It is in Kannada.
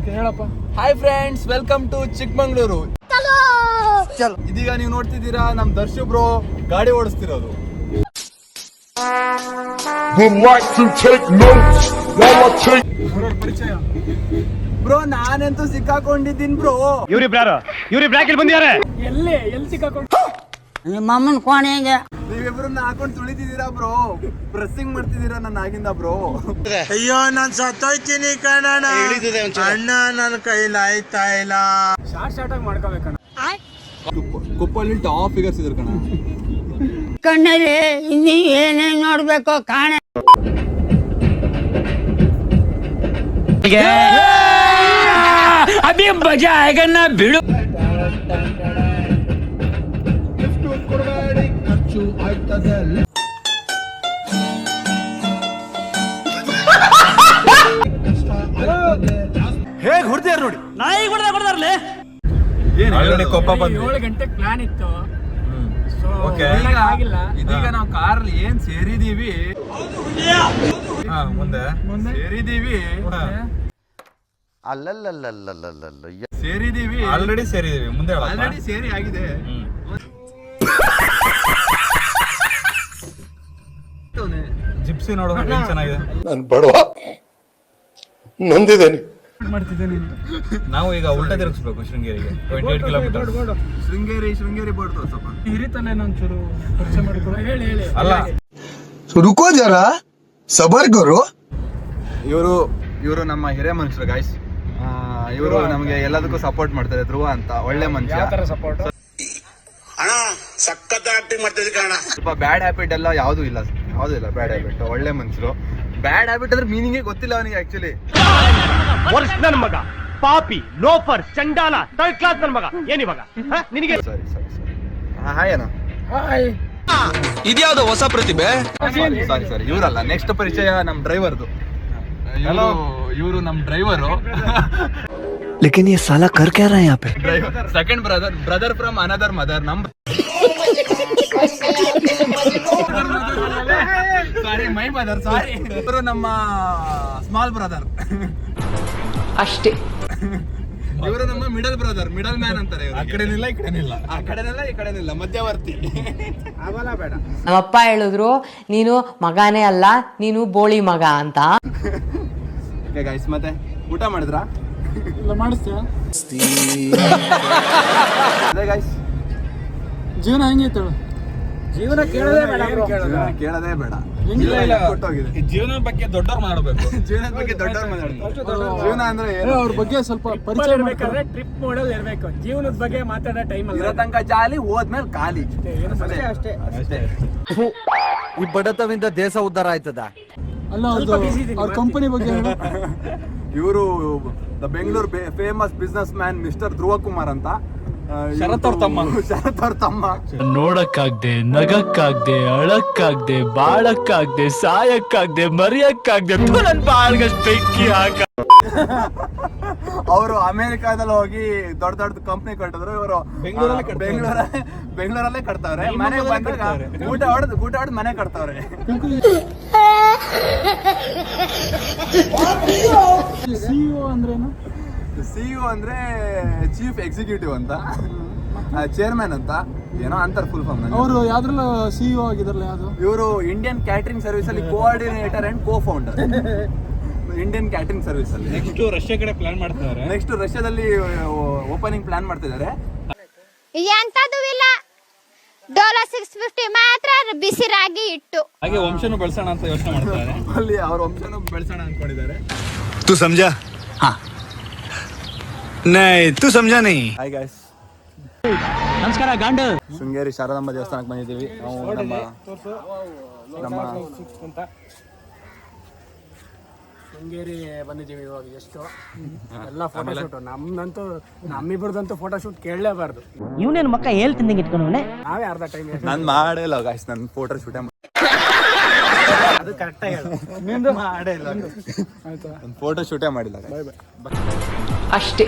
ಹೇಳಪ್ಪ. Hi friends, welcome to Chikmagalur. ಇದೀಗ ನೀವು ನೋಡ್ತಿದ್ದೀರಾ ನಮ್ ದರ್ಶು ಬ್ರೋ ಗಾಡಿ ಓಡಿಸ್ತಿರೋದು. ಪರಿಚಯ ಬ್ರೋ, ನಾನೆಂತೂ ಸಿಕ್ಕಾಕೊಂಡಿದ್ದೀನಿ ಬ್ರೋ. ಎಲ್ಲಿ ಸಿಕ್ಕಾಕೊಂಡು ಮಾಮನ್ ಕೋಣೆಗೆ ನೀವಿಬ್ರನ್ನ ಹಾಕೊಂಡು ತುಳಿತಿದ್ದೀರಾ ಬ್ರೋ, ಪ್ರೆಸ್ಸಿಂಗ್ ಮಾಡ್ತಿದ್ದೀರಾ ನನ್ನ ಆಗಿಂದ ಬ್ರೋ. ಅಯ್ಯೋ ನಾನ್ ಸತ್ತೋಯ್ತೀನಿ ಕಣಣ್ಣ, ಅಣ್ಣ ನನ್ನ ಕೈಲಾಯ್ತಾ ಇಲ್ಲ. ಶಾರ್ಟ್ ಆಗಿ ಮಾಡ್ಕೋಬೇಕಣ್ಣ. ಕುಪ್ಪಲ್ಲಿ ಟಾಪ್ ಫಿಗರ್ಸ್ ಇದ್ರು ಕಣ. ಕಣ್ಣಲ್ಲಿ ಇನ್ನೀ ಏನೇನ್ ನೋಡ್ಬೇಕು ಕಾಣೆ. ಅಭಿ ಮಜಾ ಆಗನ್ನ ಬಿಡು. ಹೇಗ್ ಹೊಡ್ತೀರ ನೋಡಿ, ನಾಯಿ ಕೊಡ್ತಾರಲ್ಲೇ. ಕೊಪ್ಪ ಬಂದು 7 ಗಂಟೆಗೆ ಪ್ಲಾನ್ ಇತ್ತು. ಓಕೆ, ಆಗಿಲ್ಲ. ಇದೀಗ ನಾವು ಕಾರಲ್ಲಿ ಏನ್ ಸೇರಿದೀವಿ, ಮುಂದೆ ಸೇರಿದೀವಿ ಸೇರಿದೀವಿ ಆಲ್ರೆಡಿ ಸೇರಿದೀವಿ. ಮುಂದೆ ಆಲ್ರೆಡಿ ಸೇರಿ ಆಗಿದೆ. ಜಿಪ್ಸಿ ನೋಡೋ ಚೆನ್ನಾಗಿದೆ. ನಾನು ಬಡವ ನೊಂದಿದ್ದೇನೆ. ಮಾಡ್ತಿದ್ದೇನೆ. ನಾವು ಈಗ ಉಲ್ಟಾ ತಿರುಗಿಸ್ಬೇಕು ಶೃಂಗೇರಿಗೆ. 28 ಕಿಲೋಮೀಟರ್ ಶೃಂಗೇರಿ ಬೋರ್ಡ್ ಸ್ವಲ್ಪ ಹಿರಿತಲ್ಲೇ ಒಂಚೂರು ಪರಿಚಯ ಮಾಡಿಕೊಡು. ಹೇಳಿ ಅಲ್ಲ, ರುಕೋ ಜರ ಸಬರ್ ಕರೋ. ಇವರು ನಮ್ಮ ಹಿರಿಯ ಮನುಷ್ಯರು ಗಾಯ್ಸ್. ಇವರು ನಮಗೆ ಎಲ್ಲದಕ್ಕೂ ಸಪೋರ್ಟ್ ಮಾಡ್ತಾರೆ. ಧ್ರುವ ಅಂತ ಒಳ್ಳೆ ಮನುಷ್ಯ. ಯಾವ ತರ ಸಪೋರ್ಟ್? ಅಣ್ಣ ಸಖತ್ ಆಕ್ಟಿಂಗ್ ಮಾಡ್ತಿದ್ದೆ ಕಣ. ಸ್ವಲ್ಪ ಬ್ಯಾಡ್ ಹ್ಯಾಬಿಟ್ ಎಲ್ಲ ಯಾವ್ದು ಇಲ್ಲ ಬ್ಯಾಡ್ ಹ್ಯಾಬಿಟ್. ಒಳ್ಳೆ ಮನುಷ್ಯರು. ಬ್ಯಾಡ್ ಹ್ಯಾಬಿಟ್ ಅಂದ್ರೆ ಮೀನಿಂಗೇ ಗೊತ್ತಿಲ್ಲ ಅವನಿಗೆ ಆಕ್ಚುಲಿ. ನನ್ನ ಮಗ ಪಾಪಿ, ಲೋಫರ್, ಚಂಡಾಲ, ಥರ್ಡ್ ಕ್ಲಾಸ್ ನನ್ನ ಮಗ. ಏನಿವಾಗ ನಿನಗೆ? ಸರಿ ಹಾಯ್ ಅಣ್ಣ. ಇದ್ಯಾವ್ದು ಹೊಸ ಪ್ರತಿಭೆ? ಸಾರಿ ಇವರಲ್ಲ. ನೆಕ್ಸ್ಟ್ ಪರಿಚಯ ನಮ್ ಡ್ರೈವರ್ದು. ಇವರು ನಮ್ ಡ್ರೈವರು. लेकिन ये साला कर क्या रहा है यहाँ पे? Second brother from another mother. Sorry my mother. Sorry, ಇವರು ನಮ್ಮ ಸ್ಮಾಲ್ ಬ್ರದರ್ ಅಷ್ಟೇ. ಇವರು ನಮ್ಮ ಮಿಡಲ್ ಬ್ರದರ್, ಮಿಡಲ್ ಮ್ಯಾನ್ ಅಂತಾರೆ. ಆ ಕಡೆನಿಲ್ಲ ಈ ಕಡೆನಿಲ್ಲ ಮಧ್ಯವರ್ತಿ. ಬೇಡ. ನಮ್ಮಪ್ಪ ಹೇಳಿದ್ರು, ನೀನು ಮಗನೇ ಅಲ್ಲ, ನೀನು ಬೋಳಿ ಮಗ ಅಂತ. ಓಕೆ ಗೈಸ್, ಮತ್ತೆ ಊಟ ಮಾಡಿದ್ರಾ? ಇಲ್ಲ, ಮಾಡಿಸ್ತೀಯ? ಅದೇ ಗೈಸ್, ಜೀವನ ಹೆಂಗಿತ್ತು? ಜೀವನ ಕೇಳೋದೇ ಬೇಡ. ಕೇಳೋದೇ ಬೇಡ. ಇಲ್ಲ. ಕೊಟ್ಟೋಗಿದೆ. ಜೀವನದ ಬಗ್ಗೆ ದೊಡ್ಡವ್ರು ಮಾಡಬೇಕು. ಜೀವನದ ಬಗ್ಗೆ ದೊಡ್ಡವ್ರು ಮಾತಾಡ್ತಾರೆ. ಜೀವನ ಅಂದ್ರೆ ಏನು? ಅವ್ರ ಬಗ್ಗೆ ಸ್ವಲ್ಪ ಪರಿಚಯ ಮಾಡ್ಬೇಕಾದ್ರೆ ಟ್ರಿಪ್ ಮಾಡೋದು ಇರ್ಬೇಕು. ಜೀವನದ ಬಗ್ಗೆ ಮಾತಾಡೋ ಟೈಮ್ ಇರೋ ತನಕ ಜಾಲಿ, ಹೋದ್ಮೇಲೆ ಖಾಲಿ. ಅಷ್ಟೇ. ಈ ಬಡತವಿಂದ ದೇಶ ಉದ್ಧಾರ ಆಯ್ತದ? ಅಲ್ಲ, ಅವ್ರ ಕಂಪನಿ ಬಗ್ಗೆ ಹೇಳು. ಇವರು the Bengaluru famous businessman mister Dhruva Kumar ಅಂತ. ಶರತ್ ಅವ್ರ ತಮ್ಮ. ನೋಡಕ್ಕಾಗ್ದೆ, ನಗಕ್ಕಾಗ್ದೆ, ಅಳಕ್ಕಾಗ್ದೆ, ಬಾಳಕ್ಕಾಗ್ದೆ, ಸಾಯಕ್ಕಾಗ್ದೆ, ಮರಿಯಕ್ಕಾಗ್ದೆ, ನನ್ ಬಾಳ್ಗಷ್ಟು ಬೆಂಕಿ ಹಾಕ. ಅವರು ಅಮೆರಿಕಾದಲ್ಲಿ ಹೋಗಿ ದೊಡ್ಡ ಕಂಪ್ನಿ ಕಟ್ಟಿದ್ರು. ಇವರು ಬೆಂಗಳೂರಲ್ಲೇ ಕಟ್ತಾವ್ರೆ. ಮನೆ ಬಂದಾಗ ಊಟ ಹೊಡೆದು ಮನೆ ಕಟ್ತಾವ್ರೆ. CEO ಅಂದ್ರೇನು? CEO ಅಂದ್ರೆ ಚೀಫ್ ಎಕ್ಸಿಕ್ಯೂಟಿವ್ ಅಂತ, ಚೇರ್ಮನ್ ಅಂತ ಏನೋ ಅಂತಾರೆ ಫುಲ್ ಫಾರ್ಮ್. ಅವರು ಯಾವ್ದ್ರಲ್ಲ CEO ಆಗಿದಾರಲ್ಲ? ಯಾವ್ದು? ಇವರು ಇಂಡಿಯನ್ ಕ್ಯಾಟರಿಂಗ್ ಸರ್ವಿಸ್ ಅಲ್ಲಿ coordinator and co founder. Indian catering service ಅಲ್ಲಿ. ನೆಕ್ಸ್ಟ್ ರಷ್ಯಾ ಕಡೆ ಪ್ಲಾನ್ ಮಾಡ್ತಿದ್ದಾರೆ. ನೆಕ್ಸ್ಟ್ ರಷ್ಯಾದಲ್ಲಿ ಓಪನಿಂಗ್ ಪ್ಲಾನ್ ಮಾಡ್ತಿದ್ದಾರೆ. ಎಂತದೂ ಇಲ್ಲ, ಡೋಲೋ 650 ಮಾತ್ರ ಬಿಸಿ ರಾಗಿ ಇಟ್ಟು ಹಾಗೆ ವಂಶನೂ ಬೆಳೆಸೋಣ ಅಂತ ಯೋಚನೆ ಮಾಡ್ತಾರೆ. ಅಲ್ಲಿ ಅವ್ರ ವಂಶನೂ ಬೆಳೆಸೋಣ ಅನ್ಕೊಂಡಿದ್ದಾರೆ. तू समझा? हाँ नहीं तू समझा नहीं. ಹಾಯ್ ಗಾಯ್ಸ್, ನಮಸ್ಕಾರ. ಗಾಂಡು ಶೃಂಗೇರಿ ಶಾರದಾಂಬ ದೇವಸ್ಥಾನಕ್ಕೆ ಬಂದಿದ್ದೀವಿ. ನಾವು ನಮ್ಮ ಶೃಂಗೇರಿ ಬಂದಿದ್ದೀವಿ ಇವಾಗ. ಎಷ್ಟು ಎಲ್ಲ ಫೋಟೋ ಶೂಟ್. ನಮ್ದಂತೂ ನಮ್ಮಿಬ್ಬರದಂತೂ ಫೋಟೋ ಶೂಟ್ ಕೇಳಲೇಬಾರ್ದು. ಇವನೇನು ಮಕ್ಕ ಹೇಳ್ತಿಂದಂಗೆ ಇಟ್ಕೊಂಡು ನಾವೇ ಅರ್ಧ ಟೈಮ್ ನಾನು ಮಾಡೇ ಇಲ್ಲ ಗಾಯ್ಸ್. ನನ್ನ ಫೋಟೋ ಶೂಟೇ ಅದು ಕರೆಕ್ಟಾಗಿ ಹೇಳು. ನಿಂದು ಮಾಡೇ ಇಲ್ಲ. ಆಯ್ತಾ? ಫೋಟೋ ಶೂಟೇ ಮಾಡಿಲ್ಲ. ಅಷ್ಟೇ.